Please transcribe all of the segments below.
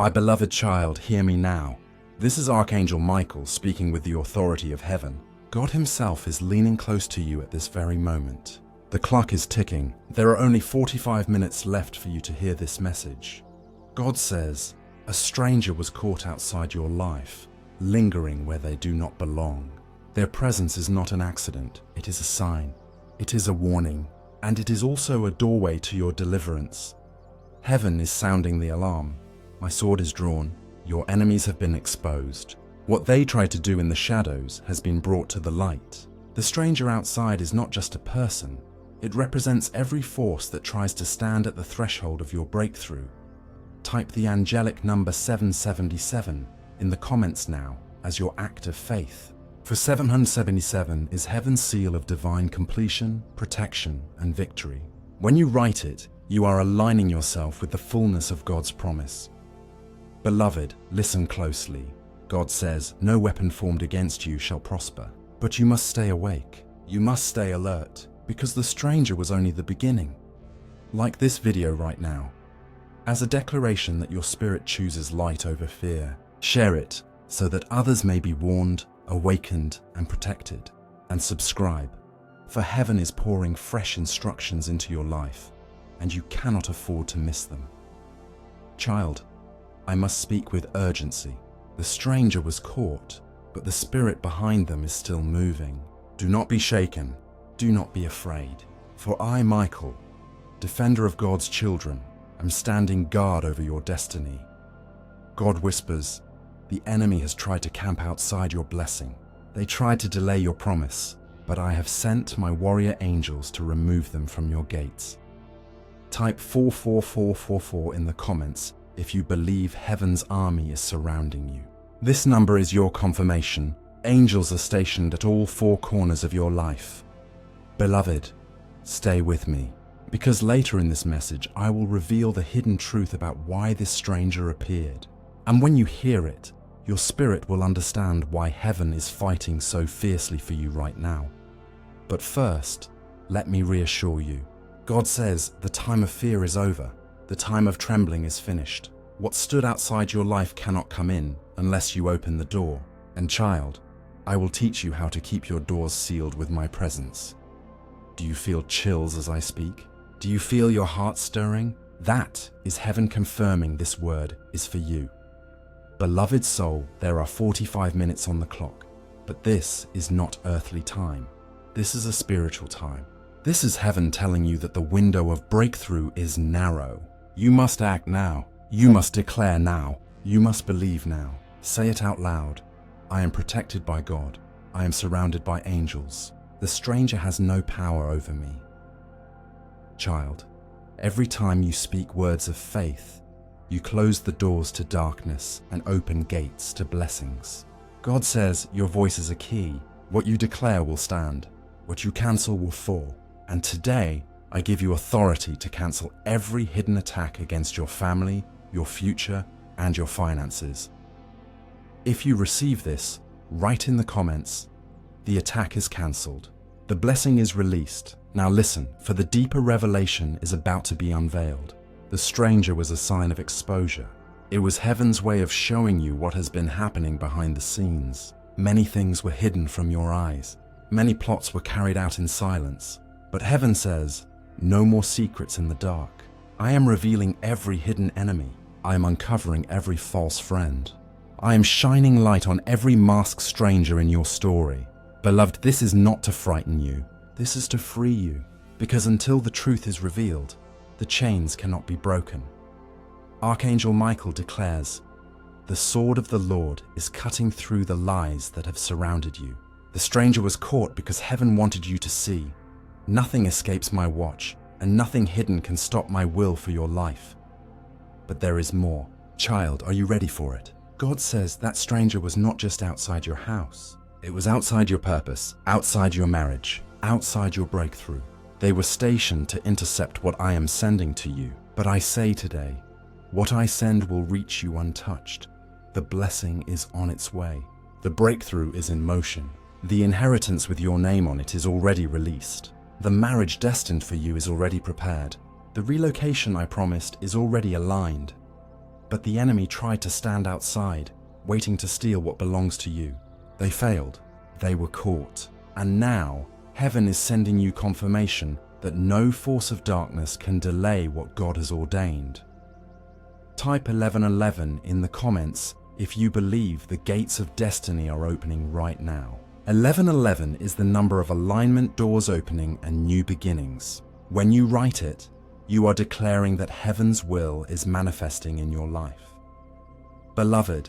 My beloved child, hear me now. This is Archangel Michael speaking with the authority of heaven. God himself is leaning close to you at this very moment. The clock is ticking. There are only 45 minutes left for you to hear this message. God says, a stranger was caught outside your life, lingering where they do not belong. Their presence is not an accident. It is a sign. It is a warning. And it is also a doorway to your deliverance. Heaven is sounding the alarm. My sword is drawn. Your enemies have been exposed. What they tried to do in the shadows has been brought to the light. The stranger outside is not just a person. It represents every force that tries to stand at the threshold of your breakthrough. Type the angelic number 777 in the comments now as your act of faith. For 777 is heaven's seal of divine completion, protection, and victory. When you write it, you are aligning yourself with the fullness of God's promise. Beloved, listen closely. God says, no weapon formed against you shall prosper. But you must stay awake. You must stay alert, because the stranger was only the beginning. Like this video right now. As a declaration that your spirit chooses light over fear, share it so that others may be warned, awakened, and protected. And subscribe, for heaven is pouring fresh instructions into your life, and you cannot afford to miss them. Child, I must speak with urgency. The stranger was caught, but the spirit behind them is still moving. Do not be shaken. Do not be afraid. For I, Michael, defender of God's children, am standing guard over your destiny. God whispers, the enemy has tried to camp outside your blessing. They tried to delay your promise, but I have sent my warrior angels to remove them from your gates. Type 44444 in the comments if you believe heaven's army is surrounding you. This number is your confirmation. Angels are stationed at all four corners of your life. Beloved, stay with me, because later in this message I will reveal the hidden truth about why this stranger appeared. And when you hear it, your spirit will understand why heaven is fighting so fiercely for you right now. But first, let me reassure you. God says the time of fear is over. The time of trembling is finished. What stood outside your life cannot come in unless you open the door. And child, I will teach you how to keep your doors sealed with my presence. Do you feel chills as I speak? Do you feel your heart stirring? That is heaven confirming this word is for you. Beloved soul, there are 45 minutes on the clock, but this is not earthly time. This is a spiritual time. This is heaven telling you that the window of breakthrough is narrow. You must act now. You must declare now. You must believe now. Say it out loud. I am protected by God. I am surrounded by angels. The stranger has no power over me. Child, every time you speak words of faith, you close the doors to darkness and open gates to blessings. God says your voice is a key. What you declare will stand. What you cancel will fall. And today, I give you authority to cancel every hidden attack against your family, your future, and your finances. If you receive this, write in the comments, the attack is cancelled. The blessing is released. Now listen, for the deeper revelation is about to be unveiled. The stranger was a sign of exposure. It was heaven's way of showing you what has been happening behind the scenes. Many things were hidden from your eyes. Many plots were carried out in silence. But heaven says, no more secrets in the dark. I am revealing every hidden enemy. I am uncovering every false friend. I am shining light on every masked stranger in your story. Beloved, this is not to frighten you. This is to free you. Because until the truth is revealed, the chains cannot be broken. Archangel Michael declares, the sword of the Lord is cutting through the lies that have surrounded you. The stranger was caught because heaven wanted you to see. Nothing escapes my watch, and nothing hidden can stop my will for your life. But there is more. Child, are you ready for it? God says that stranger was not just outside your house. It was outside your purpose, outside your marriage, outside your breakthrough. They were stationed to intercept what I am sending to you. But I say today, what I send will reach you untouched. The blessing is on its way. The breakthrough is in motion. The inheritance with your name on it is already released. The marriage destined for you is already prepared. The relocation I promised is already aligned. But the enemy tried to stand outside, waiting to steal what belongs to you. They failed. They were caught. And now, heaven is sending you confirmation that no force of darkness can delay what God has ordained. Type 1111 in the comments if you believe the gates of destiny are opening right now. 1111 is the number of alignment, doors opening, and new beginnings. When you write it, you are declaring that heaven's will is manifesting in your life. Beloved,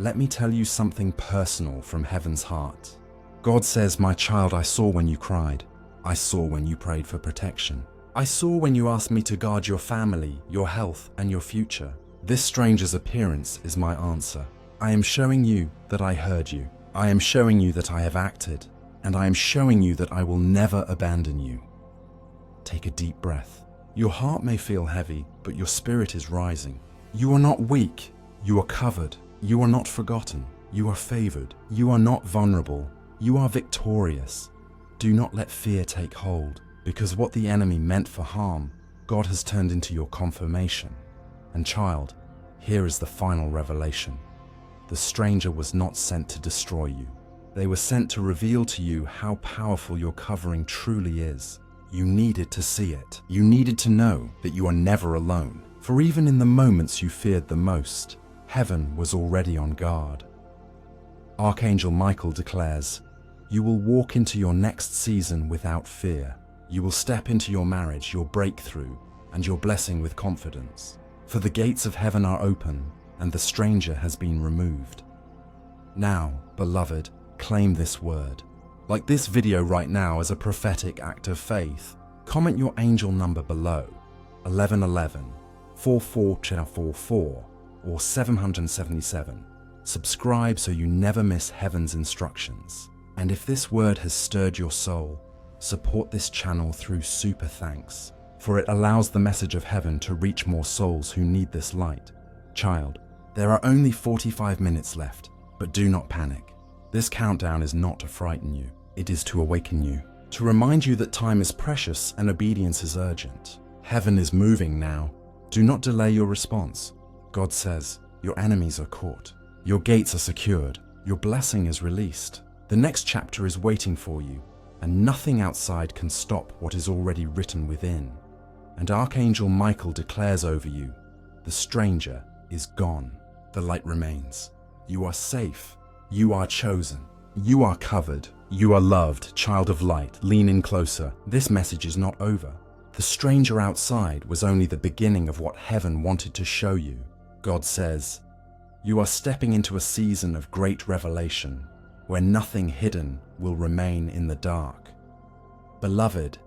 let me tell you something personal from heaven's heart. God says, "My child, I saw when you cried. I saw when you prayed for protection. I saw when you asked me to guard your family, your health, and your future. This stranger's appearance is my answer. I am showing you that I heard you. I am showing you that I have acted, and I am showing you that I will never abandon you." Take a deep breath. Your heart may feel heavy, but your spirit is rising. You are not weak. You are covered. You are not forgotten. You are favored. You are not vulnerable. You are victorious. Do not let fear take hold, because what the enemy meant for harm, God has turned into your confirmation. And child, here is the final revelation. The stranger was not sent to destroy you. They were sent to reveal to you how powerful your covering truly is. You needed to see it. You needed to know that you are never alone. For even in the moments you feared the most, heaven was already on guard. Archangel Michael declares, "You will walk into your next season without fear. You will step into your marriage, your breakthrough, and your blessing with confidence. For the gates of heaven are open, and the stranger has been removed." Now, beloved, claim this word. Like this video right now as a prophetic act of faith. Comment your angel number below, 1111, 4444, or 777. Subscribe so you never miss heaven's instructions. And if this word has stirred your soul, support this channel through super thanks, for it allows the message of heaven to reach more souls who need this light. Child, there are only 45 minutes left, but do not panic. This countdown is not to frighten you, it is to awaken you, to remind you that time is precious and obedience is urgent. Heaven is moving now. Do not delay your response. God says, your enemies are caught, your gates are secured, your blessing is released. The next chapter is waiting for you, and nothing outside can stop what is already written within. And Archangel Michael declares over you, the stranger is gone, the light remains. You are safe, you are chosen, you are covered, you are loved, child of light. Lean in closer. This message is not over. The stranger outside was only the beginning of what heaven wanted to show you. God says, you are stepping into a season of great revelation, where nothing hidden will remain in the dark. Beloved,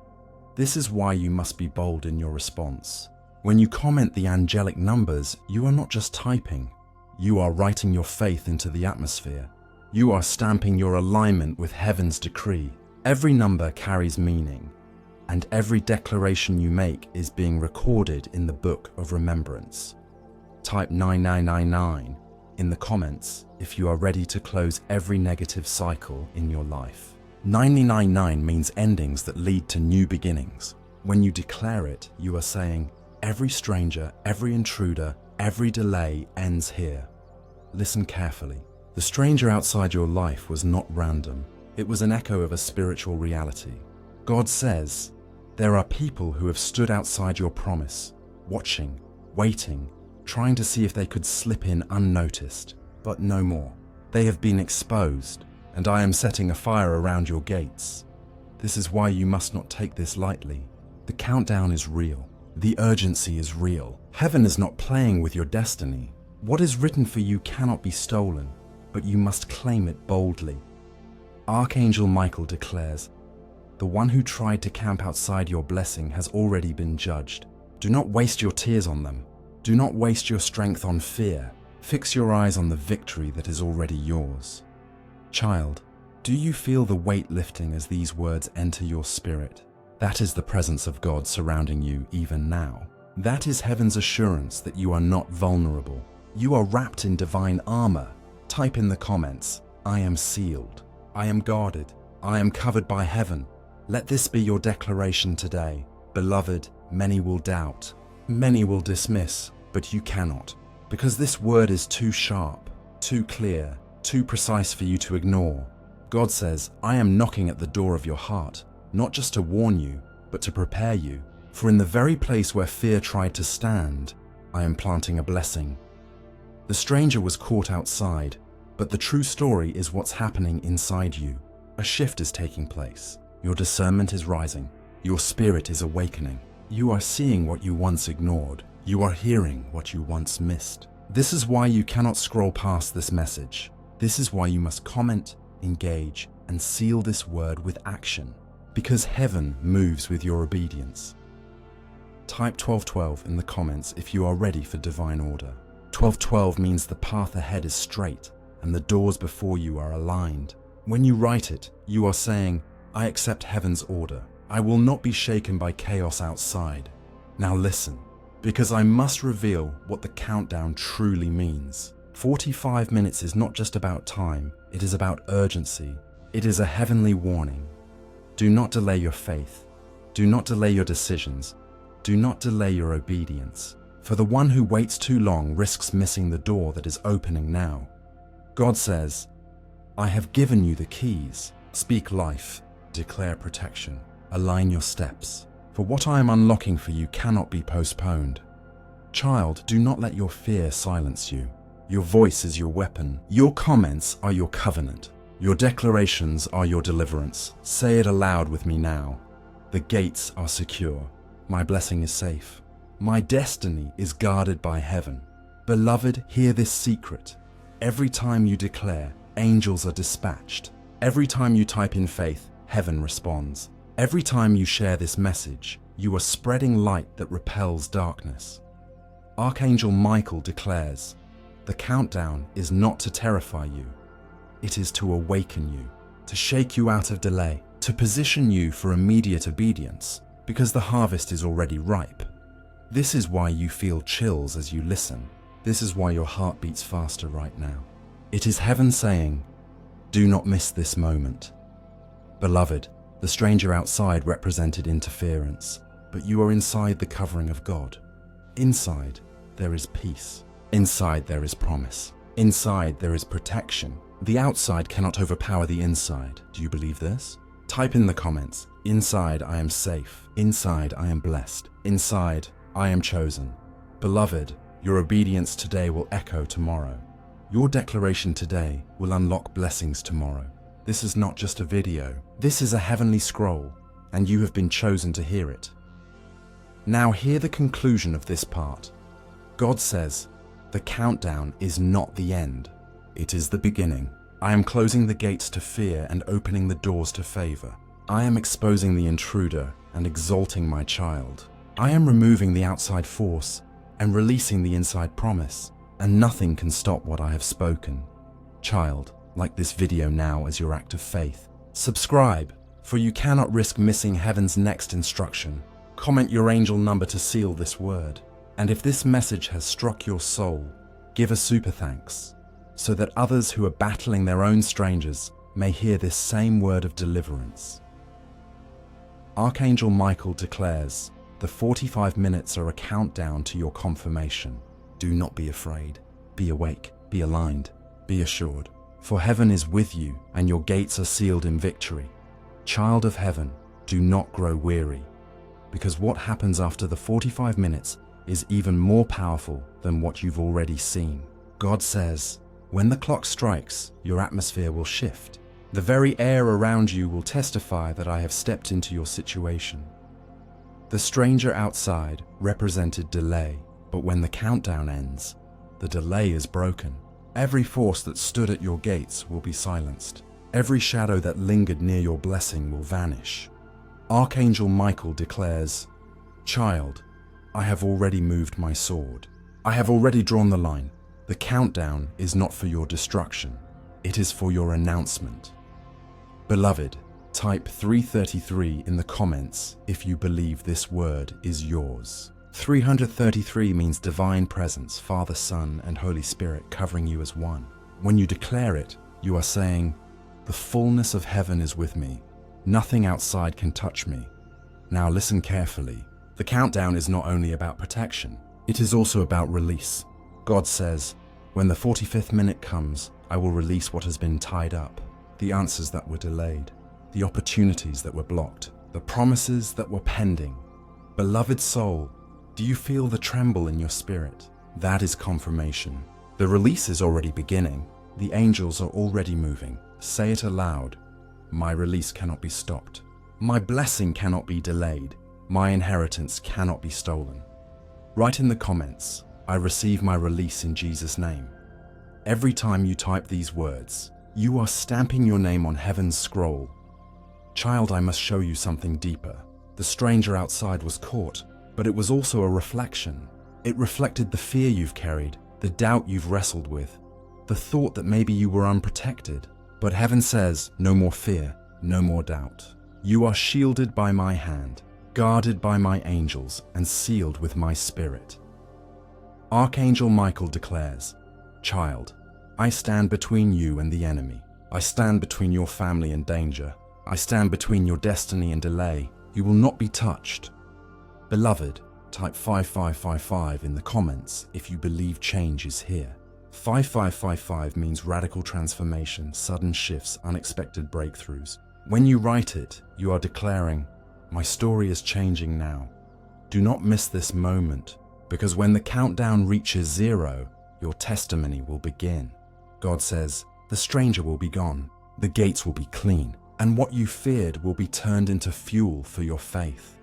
this is why you must be bold in your response. When you comment the angelic numbers, you are not just typing. You are writing your faith into the atmosphere. You are stamping your alignment with heaven's decree. Every number carries meaning, and every declaration you make is being recorded in the book of remembrance. Type 9999 in the comments if you are ready to close every negative cycle in your life. 999 means endings that lead to new beginnings. When you declare it, you are saying, every stranger, every intruder, every delay ends here. Listen carefully. The stranger outside your life was not random. It was an echo of a spiritual reality. God says, there are people who have stood outside your promise, watching, waiting, trying to see if they could slip in unnoticed, but no more. They have been exposed, and I am setting a fire around your gates. This is why you must not take this lightly. The countdown is real. The urgency is real. Heaven is not playing with your destiny. What is written for you cannot be stolen, but you must claim it boldly. Archangel Michael declares, the one who tried to camp outside your blessing has already been judged. Do not waste your tears on them. Do not waste your strength on fear. Fix your eyes on the victory that is already yours. Child, do you feel the weight lifting as these words enter your spirit? That is the presence of God surrounding you even now. That is heaven's assurance that you are not vulnerable. You are wrapped in divine armor. Type in the comments, I am sealed. I am guarded. I am covered by heaven. Let this be your declaration today. Beloved, many will doubt. Many will dismiss, but you cannot. because this word is too sharp, too clear, too precise for you to ignore. God says, I am knocking at the door of your heart, not just to warn you, but to prepare you. For in the very place where fear tried to stand, I am planting a blessing. The stranger was caught outside, but the true story is what's happening inside you. A shift is taking place. Your discernment is rising. Your spirit is awakening. You are seeing what you once ignored. You are hearing what you once missed. This is why you cannot scroll past this message. This is why you must comment, engage, and seal this word with action. Because heaven moves with your obedience. Type 1212 in the comments if you are ready for divine order. 1212 means the path ahead is straight and the doors before you are aligned. When you write it, you are saying, I accept heaven's order. I will not be shaken by chaos outside. Now listen, because I must reveal what the countdown truly means. 45 minutes is not just about time, it is about urgency. It is a heavenly warning. Do not delay your faith. Do not delay your decisions. Do not delay your obedience. For the one who waits too long risks missing the door that is opening now. God says, I have given you the keys. Speak life, declare protection, align your steps. For what I am unlocking for you cannot be postponed. Child, do not let your fear silence you. Your voice is your weapon. Your comments are your covenant. Your declarations are your deliverance. Say it aloud with me now. The gates are secure. My blessing is safe. My destiny is guarded by heaven. Beloved, hear this secret. Every time you declare, angels are dispatched. Every time you type in faith, heaven responds. Every time you share this message, you are spreading light that repels darkness. Archangel Michael declares, the countdown is not to terrify you. It is to awaken you, to shake you out of delay, to position you for immediate obedience, because the harvest is already ripe. This is why you feel chills as you listen. This is why your heart beats faster right now. It is heaven saying, do not miss this moment. Beloved, the stranger outside represented interference, but you are inside the covering of God. Inside, there is peace. Inside, there is promise. Inside, there is protection. The outside cannot overpower the inside. Do you believe this? Type in the comments, inside I am safe. Inside I am blessed. Inside I am chosen. Beloved, your obedience today will echo tomorrow. Your declaration today will unlock blessings tomorrow. This is not just a video. This is a heavenly scroll, and you have been chosen to hear it. Now hear the conclusion of this part. God says, the countdown is not the end. It is the beginning. I am closing the gates to fear and opening the doors to favor. I am exposing the intruder and exalting my child. I am removing the outside force and releasing the inside promise, and nothing can stop what I have spoken. Child, like this video now as your act of faith. Subscribe, for you cannot risk missing heaven's next instruction. Comment your angel number to seal this word. And if this message has struck your soul, give a super thanks, so that others who are battling their own strangers may hear this same word of deliverance. Archangel Michael declares, the 45 minutes are a countdown to your confirmation. Do not be afraid. Be awake, be aligned, be assured. For heaven is with you, and your gates are sealed in victory. Child of heaven, do not grow weary, because what happens after the 45 minutes is even more powerful than what you've already seen. God says, when the clock strikes, your atmosphere will shift. The very air around you will testify that I have stepped into your situation. The stranger outside represented delay, but when the countdown ends, the delay is broken. Every force that stood at your gates will be silenced. Every shadow that lingered near your blessing will vanish. Archangel Michael declares, child, I have already moved my sword. I have already drawn the line. The countdown is not for your destruction. It is for your announcement. Beloved, type 333 in the comments if you believe this word is yours. 333 means divine presence, Father, Son, and Holy Spirit covering you as one. When you declare it, you are saying, the fullness of heaven is with me. Nothing outside can touch me. Now listen carefully. The countdown is not only about protection, it is also about release. God says, when the 45th minute comes, I will release what has been tied up, the answers that were delayed, the opportunities that were blocked, the promises that were pending. Beloved soul, do you feel the tremble in your spirit? That is confirmation. The release is already beginning. The angels are already moving. Say it aloud. My release cannot be stopped. My blessing cannot be delayed. My inheritance cannot be stolen. Write in the comments, I receive my release in Jesus' name. Every time you type these words, you are stamping your name on heaven's scroll. Child, I must show you something deeper. The stranger outside was caught, but it was also a reflection. It reflected the fear you've carried, the doubt you've wrestled with, the thought that maybe you were unprotected. But heaven says, no more fear, no more doubt. You are shielded by my hand, guarded by my angels, and sealed with my spirit. Archangel Michael declares, Child, I stand between you and the enemy. I stand between your family and danger. I stand between your destiny and delay. You will not be touched. Beloved, type 5555 in the comments if you believe change is here. 5555 means radical transformation, sudden shifts, unexpected breakthroughs. When you write it, you are declaring, my story is changing now. Do not miss this moment, because when the countdown reaches 0, your testimony will begin. God says, the stranger will be gone, the gates will be clean, and what you feared will be turned into fuel for your faith.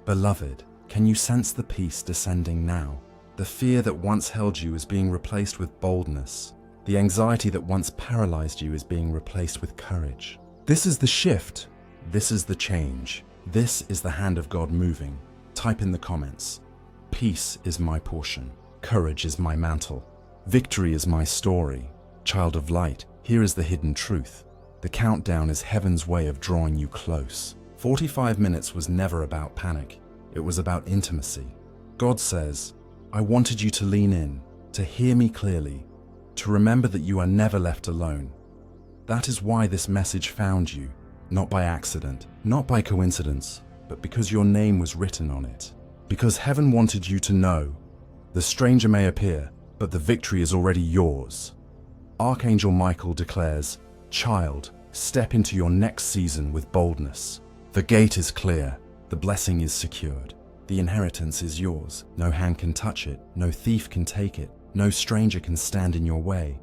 Beloved, can you sense the peace descending now? The fear that once held you is being replaced with boldness. The anxiety that once paralyzed you is being replaced with courage. This is the shift. This is the change. This is the hand of God moving. Type in the comments. Peace is my portion. Courage is my mantle. Victory is my story. Child of light, here is the hidden truth. The countdown is heaven's way of drawing you close. 45 minutes was never about panic. It was about intimacy. God says, I wanted you to lean in, to hear me clearly, to remember that you are never left alone. That is why this message found you, not by accident, not by coincidence, but because your name was written on it. Because heaven wanted you to know, the stranger may appear, but the victory is already yours. Archangel Michael declares, Child, step into your next season with boldness. The gate is clear, the blessing is secured. The inheritance is yours. No hand can touch it, no thief can take it, no stranger can stand in your way.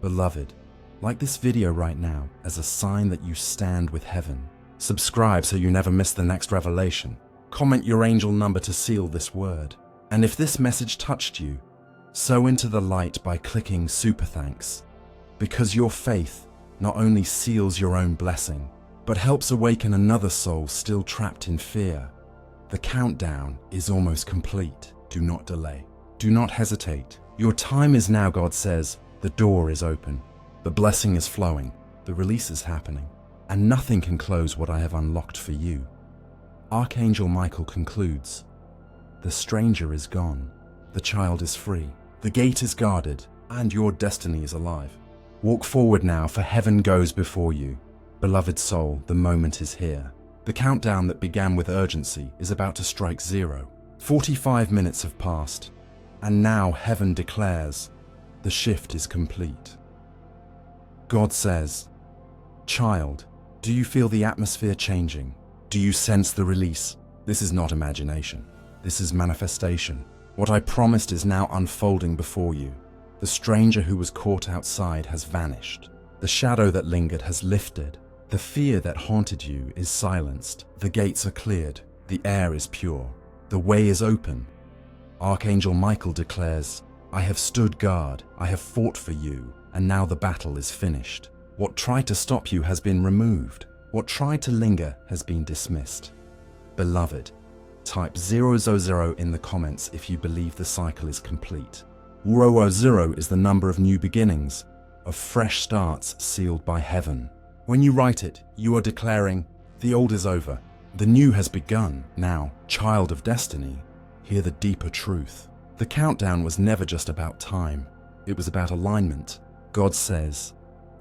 Beloved, like this video right now as a sign that you stand with heaven. Subscribe so you never miss the next revelation. Comment your angel number to seal this word. And if this message touched you, sow into the light by clicking super thanks. Because your faith not only seals your own blessing, but helps awaken another soul still trapped in fear. The countdown is almost complete. Do not delay. Do not hesitate. Your time is now, God says. The door is open. The blessing is flowing. The release is happening. And nothing can close what I have unlocked for you. Archangel Michael concludes, the stranger is gone. The child is free. The gate is guarded. And your destiny is alive. Walk forward now, for heaven goes before you. Beloved soul, the moment is here. The countdown that began with urgency is about to strike 0. 45 minutes have passed, and now heaven declares, the shift is complete. God says, Child, do you feel the atmosphere changing? Do you sense the release? This is not imagination. This is manifestation. What I promised is now unfolding before you. The stranger who was caught outside has vanished. The shadow that lingered has lifted. The fear that haunted you is silenced. The gates are cleared. The air is pure. The way is open. Archangel Michael declares, I have stood guard. I have fought for you. And now the battle is finished. What tried to stop you has been removed. What tried to linger has been dismissed. Beloved, type 000 in the comments if you believe the cycle is complete. 000 is the number of new beginnings, of fresh starts sealed by heaven. When you write it, you are declaring, the old is over, the new has begun. Now, child of destiny, hear the deeper truth. The countdown was never just about time, it was about alignment. God says,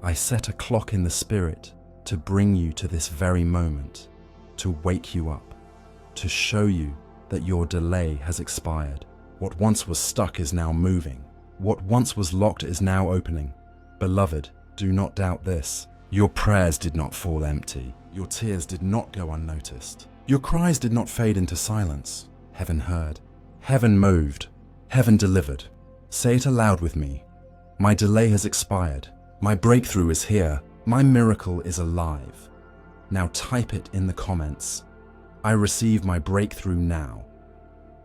I set a clock in the spirit to bring you to this very moment, to wake you up, to show you that your delay has expired. What once was stuck is now moving. What once was locked is now opening. Beloved, do not doubt this. Your prayers did not fall empty. Your tears did not go unnoticed. Your cries did not fade into silence. Heaven heard. Heaven moved. Heaven delivered. Say it aloud with me. My delay has expired. My breakthrough is here. My miracle is alive. Now type it in the comments. I receive my breakthrough now.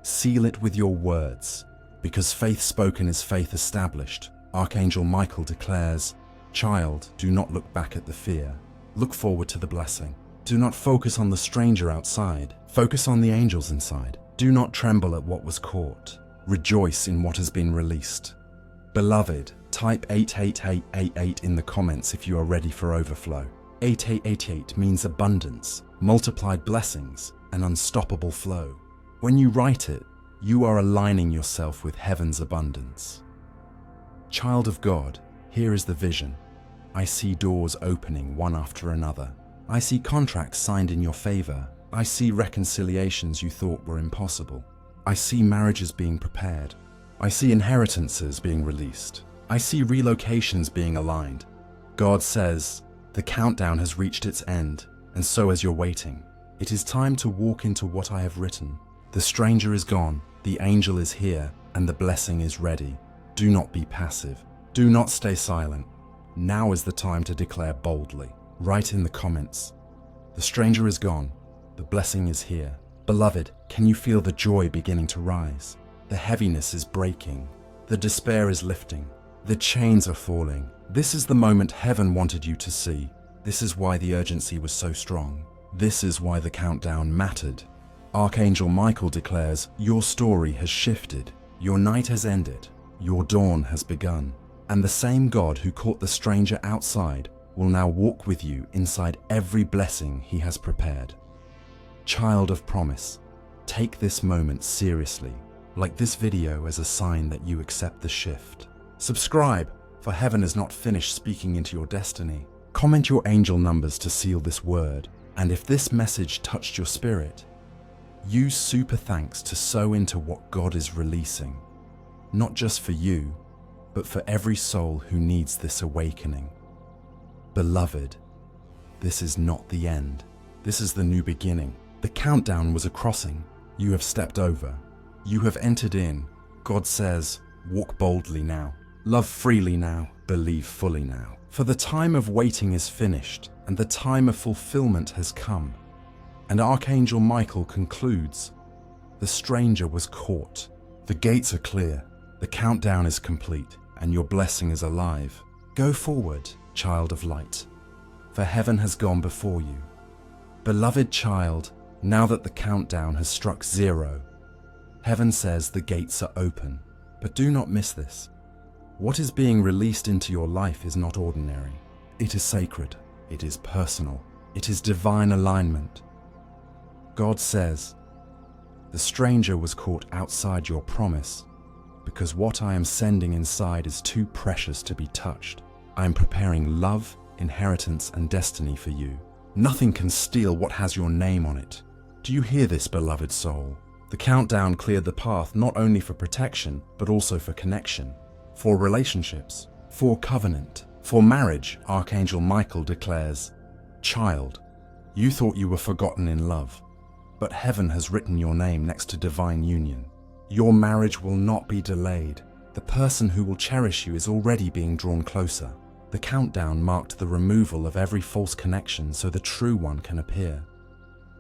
Seal it with your words, because faith spoken is faith established. Archangel Michael declares, "Child, do not look back at the fear. Look forward to the blessing. Do not focus on the stranger outside. Focus on the angels inside. Do not tremble at what was caught. Rejoice in what has been released." Beloved, type 88888 in the comments if you are ready for overflow. 8888 means abundance, multiplied blessings, and unstoppable flow. When you write it, you are aligning yourself with heaven's abundance. Child of God, here is the vision. I see doors opening one after another. I see contracts signed in your favor. I see reconciliations you thought were impossible. I see marriages being prepared. I see inheritances being released. I see relocations being aligned. God says, the countdown has reached its end, and so as you're waiting, it is time to walk into what I have written. The stranger is gone, the angel is here, and the blessing is ready. Do not be passive. Do not stay silent. Now is the time to declare boldly. Write in the comments. The stranger is gone, the blessing is here. Beloved, can you feel the joy beginning to rise? The heaviness is breaking. The despair is lifting. The chains are falling. This is the moment heaven wanted you to see. This is why the urgency was so strong. This is why the countdown mattered. Archangel Michael declares, your story has shifted. Your night has ended. Your dawn has begun. And the same God who caught the stranger outside will now walk with you inside every blessing he has prepared. Child of promise, take this moment seriously. Like this video as a sign that you accept the shift. Subscribe, for heaven is not finished speaking into your destiny. Comment your angel numbers to seal this word. And if this message touched your spirit, use super thanks to sow into what God is releasing. Not just for you, but for every soul who needs this awakening. Beloved, this is not the end. This is the new beginning. The countdown was a crossing. You have stepped over. You have entered in. God says, walk boldly now. Love freely now. Believe fully now. For the time of waiting is finished, and the time of fulfillment has come. And Archangel Michael concludes, the stranger was caught. The gates are clear. The countdown is complete, and your blessing is alive. Go forward, child of light, for heaven has gone before you. Beloved child, now that the countdown has struck 0, heaven says the gates are open, but do not miss this. What is being released into your life is not ordinary. It is sacred. It is personal. It is divine alignment. God says, the stranger was caught outside your promise, because what I am sending inside is too precious to be touched. I am preparing love, inheritance, and destiny for you. Nothing can steal what has your name on it. Do you hear this, beloved soul? The countdown cleared the path not only for protection, but also for connection, for relationships, for covenant, for marriage. Archangel Michael declares, child, you thought you were forgotten in love, but heaven has written your name next to divine union. Your marriage will not be delayed. The person who will cherish you is already being drawn closer. The countdown marked the removal of every false connection so the true one can appear.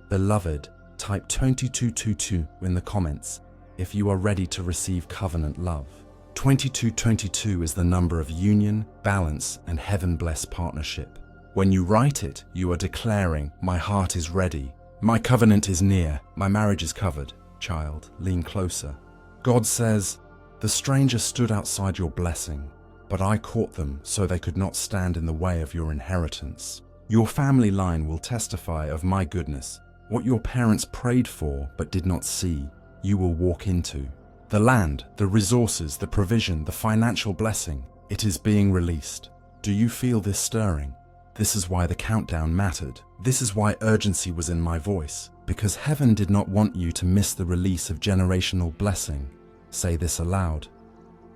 Beloved, type 2222 in the comments if you are ready to receive covenant love. 2222 is the number of union, balance, and heaven-blessed partnership. When you write it, you are declaring, my heart is ready, my covenant is near, my marriage is covered. Child, lean closer. God says, the stranger stood outside your blessing, but I caught them so they could not stand in the way of your inheritance. Your family line will testify of my goodness. What your parents prayed for but did not see, you will walk into. The land, the resources, the provision, the financial blessing, it is being released. Do you feel this stirring? This is why the countdown mattered. This is why urgency was in my voice. Because heaven did not want you to miss the release of generational blessing. Say this aloud.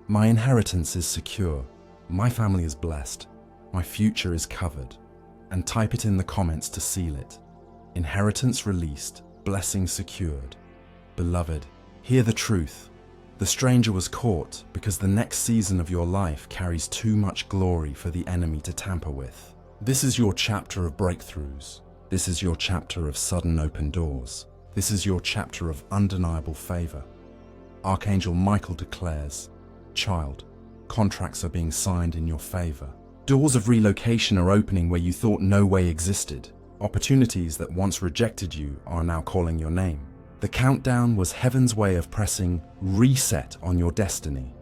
My inheritance is secure. My family is blessed. My future is covered. And type it in the comments to seal it. Inheritance released, blessing secured. Beloved, hear the truth. The stranger was caught because the next season of your life carries too much glory for the enemy to tamper with. This is your chapter of breakthroughs. This is your chapter of sudden open doors. This is your chapter of undeniable favor. Archangel Michael declares, child, contracts are being signed in your favor. Doors of relocation are opening where you thought no way existed. Opportunities that once rejected you are now calling your name. The countdown was heaven's way of pressing reset on your destiny.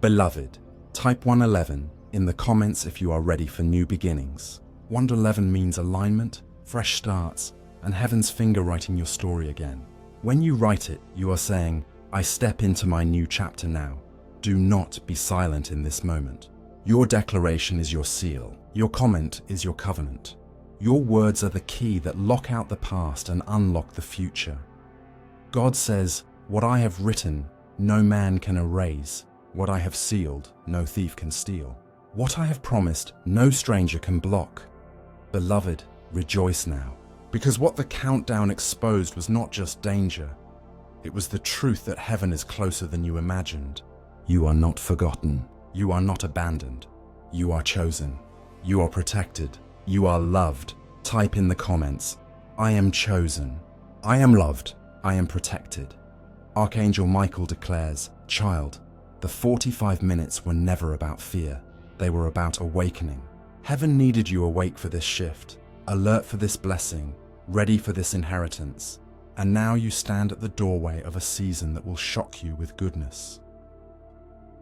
Beloved, type 111 in the comments if you are ready for new beginnings. 111 means alignment, fresh starts, and heaven's finger writing your story again. When you write it, you are saying, I step into my new chapter now. Do not be silent in this moment. Your declaration is your seal. Your comment is your covenant. Your words are the key that lock out the past and unlock the future. God says, what I have written, no man can erase. What I have sealed, no thief can steal. What I have promised, no stranger can block. Beloved, rejoice now, because what the countdown exposed was not just danger. It was the truth that heaven is closer than you imagined. You are not forgotten. You are not abandoned. You are chosen. You are protected. You are loved. Type in the comments, I am chosen. I am loved. I am protected. Archangel Michael declares, child, the 45 minutes were never about fear. They were about awakening. Heaven needed you awake for this shift, alert for this blessing, ready for this inheritance. And now you stand at the doorway of a season that will shock you with goodness.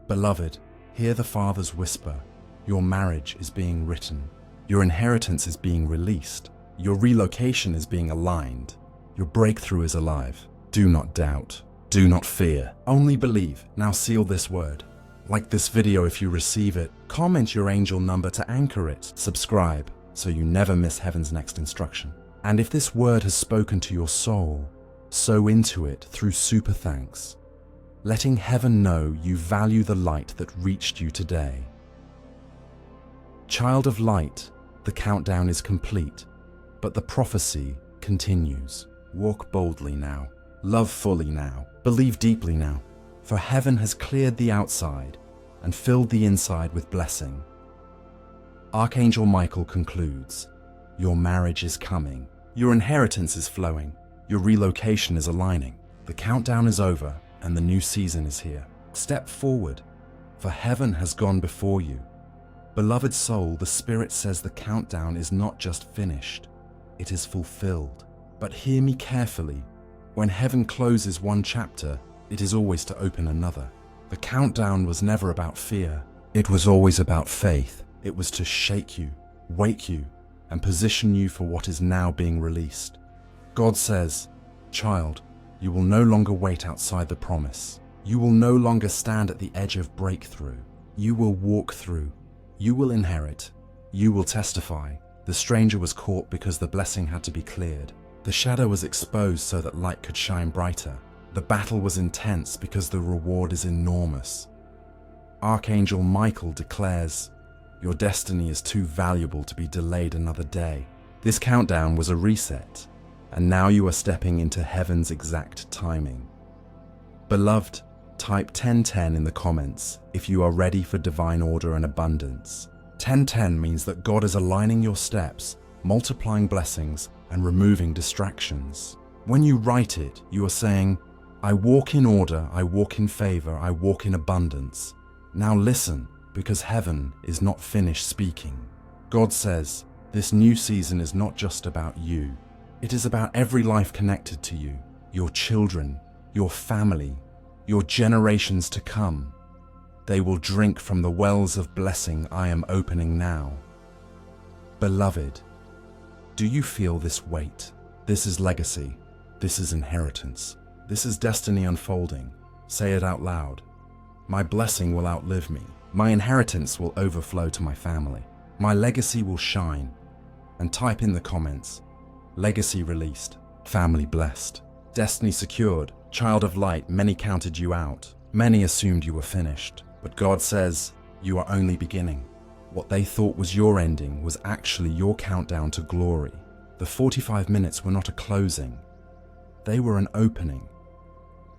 Beloved, hear the Father's whisper. Your marriage is being written. Your inheritance is being released. Your relocation is being aligned. Your breakthrough is alive. Do not doubt. Do not fear. Only believe. Now seal this word. Like this video if you receive it. Comment your angel number to anchor it. Subscribe so you never miss heaven's next instruction. And if this word has spoken to your soul, sow into it through super thanks, letting heaven know you value the light that reached you today. Child of light, the countdown is complete, but the prophecy continues. Walk boldly now, love fully now, believe deeply now, for heaven has cleared the outside and filled the inside with blessing. Archangel Michael concludes, your marriage is coming, your inheritance is flowing, your relocation is aligning, the countdown is over and the new season is here. Step forward, for heaven has gone before you. Beloved soul, the Spirit says the countdown is not just finished, it is fulfilled. But hear me carefully, when heaven closes one chapter, it is always to open another. The countdown was never about fear, it was always about faith. It was to shake you, wake you, and position you for what is now being released. God says, child, you will no longer wait outside the promise. You will no longer stand at the edge of breakthrough. You will walk through. You will inherit. You will testify. The stranger was caught because the blessing had to be cleared. The shadow was exposed so that light could shine brighter. The battle was intense because the reward is enormous. Archangel Michael declares, your destiny is too valuable to be delayed another day. This countdown was a reset, and now you are stepping into heaven's exact timing. Beloved, type 1010 in the comments if you are ready for divine order and abundance. 1010 means that God is aligning your steps, multiplying blessings, and removing distractions. When you write it, you are saying, I walk in order, I walk in favor, I walk in abundance. Now listen, because heaven is not finished speaking. God says, this new season is not just about you. It is about every life connected to you, your children, your family, your generations to come. They will drink from the wells of blessing I am opening now. Beloved, do you feel this weight? This is legacy. This is inheritance. This is destiny unfolding. Say it out loud. My blessing will outlive me. My inheritance will overflow to my family. My legacy will shine. And type in the comments, legacy released, family blessed, destiny secured, child of light, many counted you out. Many assumed you were finished, but God says you are only beginning. What they thought was your ending was actually your countdown to glory. The 45 minutes were not a closing, they were an opening.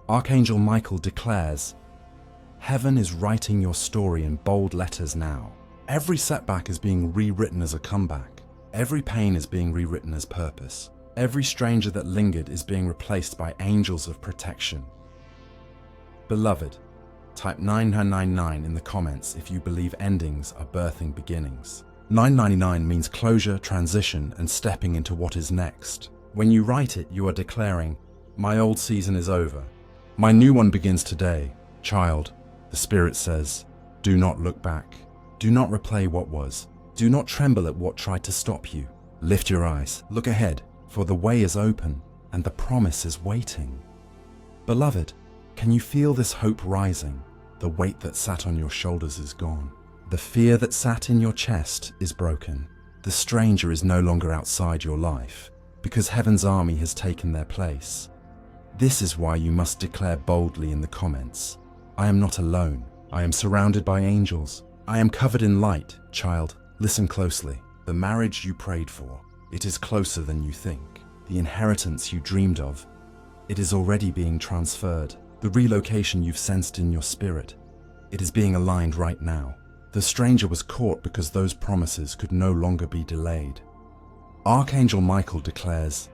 Archangel Michael declares, heaven is writing your story in bold letters now. Every setback is being rewritten as a comeback. Every pain is being rewritten as purpose. Every stranger that lingered is being replaced by angels of protection. Beloved, type 9999 in the comments if you believe endings are birthing beginnings. 999 means closure, transition, and stepping into what is next. When you write it, you are declaring, my old season is over. My new one begins today. Child, the Spirit says, do not look back. Do not replay what was. Do not tremble at what tried to stop you. Lift your eyes, look ahead, for the way is open and the promise is waiting. Beloved, can you feel this hope rising? The weight that sat on your shoulders is gone. The fear that sat in your chest is broken. The stranger is no longer outside your life, because heaven's army has taken their place. This is why you must declare boldly in the comments, I am not alone. I am surrounded by angels. I am covered in light. Child, listen closely. The marriage you prayed for, it is closer than you think. The inheritance you dreamed of, it is already being transferred. The relocation you've sensed in your spirit, it is being aligned right now. The stranger was caught because those promises could no longer be delayed. Archangel Michael declares,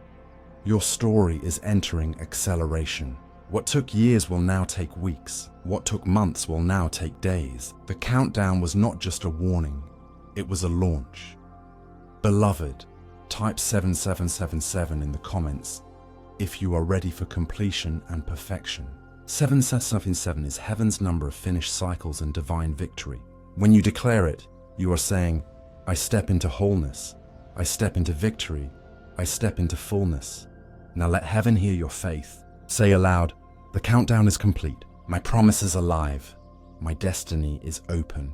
your story is entering acceleration. What took years will now take weeks. What took months will now take days. The countdown was not just a warning, it was a launch. Beloved, type 7777 in the comments if you are ready for completion and perfection. 777 is heaven's number of finished cycles and divine victory. When you declare it, you are saying, I step into wholeness, I step into victory, I step into fullness. Now let heaven hear your faith. Say aloud, the countdown is complete. My promise is alive. My destiny is open.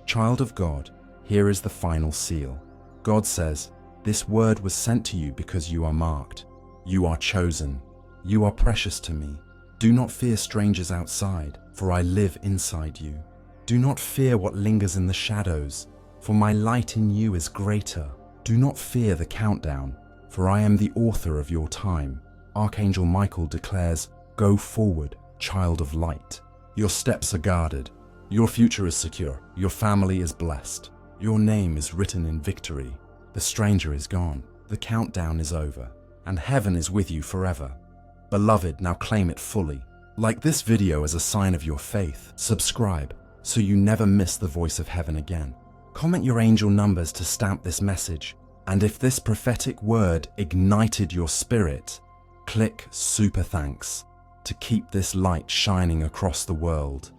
Child of God, here is the final seal. God says, this word was sent to you because you are marked. You are chosen. You are precious to me. Do not fear strangers outside, for I live inside you. Do not fear what lingers in the shadows, for my light in you is greater. Do not fear the countdown, for I am the author of your time. Archangel Michael declares, go forward, child of light. Your steps are guarded. Your future is secure. Your family is blessed. Your name is written in victory. The stranger is gone. The countdown is over, and heaven is with you forever. Beloved, now claim it fully. Like this video as a sign of your faith. Subscribe so you never miss the voice of heaven again. Comment your angel numbers to stamp this message. And if this prophetic word ignited your spirit, click super thanks to keep this light shining across the world.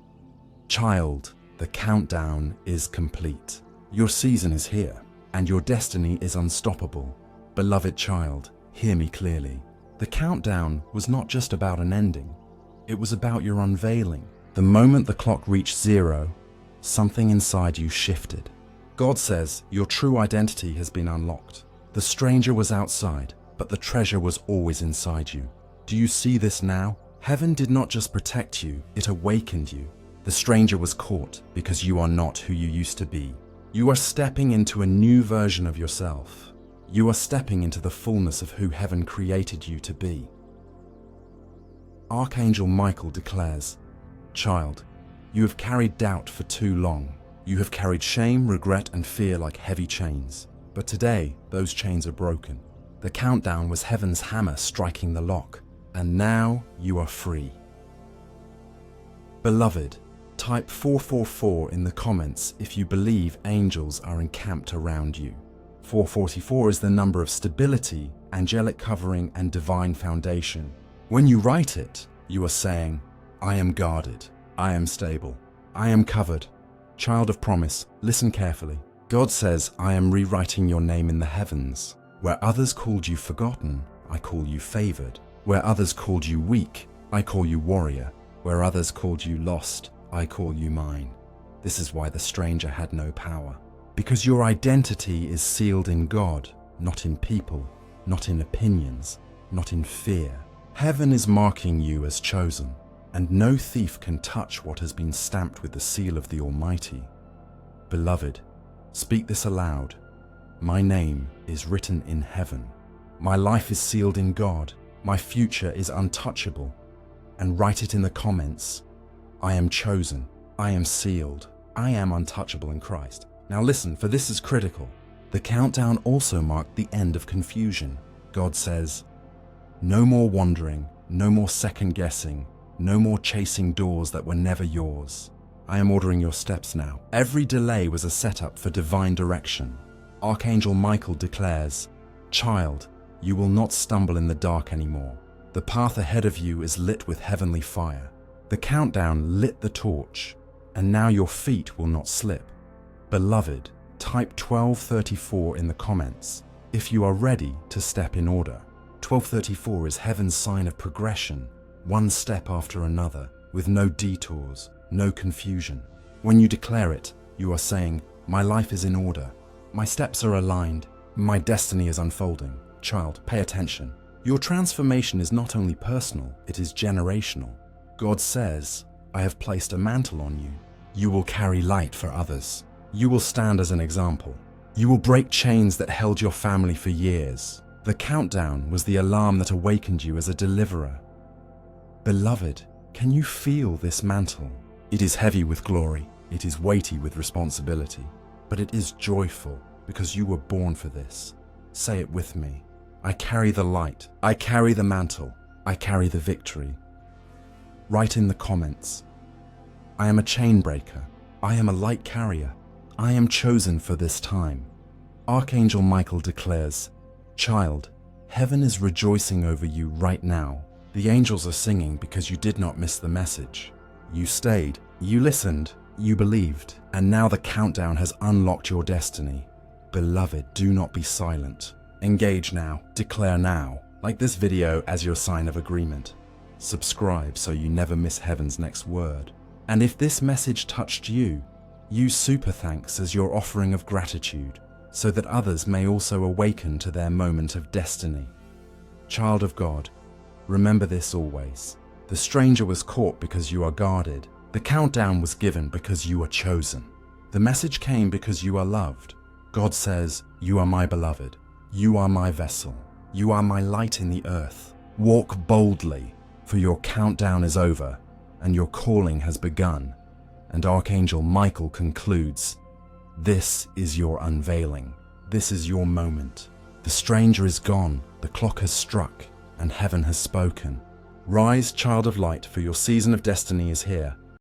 Child, the countdown is complete. Your season is here, and your destiny is unstoppable. Beloved child, hear me clearly. The countdown was not just about an ending. It was about your unveiling. The moment the clock reached 0, something inside you shifted. God says your true identity has been unlocked. The stranger was outside, but the treasure was always inside you. Do you see this now? Heaven did not just protect you, it awakened you. The stranger was caught because you are not who you used to be. You are stepping into a new version of yourself. You are stepping into the fullness of who heaven created you to be. Archangel Michael declares, child, you have carried doubt for too long. You have carried shame, regret, and fear like heavy chains. But today, those chains are broken. The countdown was heaven's hammer striking the lock, and now you are free. Beloved, type 444 in the comments if you believe angels are encamped around you. 444 is the number of stability, angelic covering, and divine foundation. When you write it, you are saying, I am guarded, I am stable, I am covered. Child of promise, listen carefully. God says, I am rewriting your name in the heavens. Where others called you forgotten, I call you favored. Where others called you weak, I call you warrior. Where others called you lost, I call you mine. This is why the stranger had no power. Because your identity is sealed in God, not in people, not in opinions, not in fear. Heaven is marking you as chosen. and no thief can touch what has been stamped with the seal of the Almighty. Beloved, speak this aloud. My name is written in heaven. My life is sealed in God. My future is untouchable. And write it in the comments. I am chosen. I am sealed. I am untouchable in Christ. Now listen, for this is critical. The countdown also marked the end of confusion. God says, no more wandering, no more second guessing, no more chasing doors that were never yours. I am ordering your steps now. Every delay was a setup for divine direction. Archangel Michael declares, child, you will not stumble in the dark anymore. The path ahead of you is lit with heavenly fire. The countdown lit the torch, and now your feet will not slip. Beloved, type 1234 in the comments if you are ready to step in order. 1234 is heaven's sign of progression, one step after another, with no detours, no confusion. When you declare it, you are saying, my life is in order, my steps are aligned, my destiny is unfolding. Child, pay attention. Your transformation is not only personal, it is generational. God says, I have placed a mantle on you. You will carry light for others. You will stand as an example. You will break chains that held your family for years. The countdown was the alarm that awakened you as a deliverer. Beloved, can you feel this mantle? It is heavy with glory. It is weighty with responsibility. But it is joyful because you were born for this. Say it with me. I carry the light. I carry the mantle. I carry the victory. Write in the comments. I am a chain breaker. I am a light carrier. I am chosen for this time. Archangel Michael declares, child, heaven is rejoicing over you right now. The angels are singing because you did not miss the message. You stayed, you listened, you believed, and now the countdown has unlocked your destiny. Beloved, do not be silent. Engage now, declare now, like this video as your sign of agreement. Subscribe so you never miss heaven's next word. And if this message touched you, use super thanks as your offering of gratitude, so that others may also awaken to their moment of destiny. Child of God, remember this always. The stranger was caught because you are guarded. The countdown was given because you are chosen. The message came because you are loved. God says, you are my beloved. You are my vessel. You are my light in the earth. Walk boldly, for your countdown is over, and your calling has begun. And Archangel Michael concludes, this is your unveiling. This is your moment. The stranger is gone, the clock has struck, and heaven has spoken. Rise, child of light, for your season of destiny is here.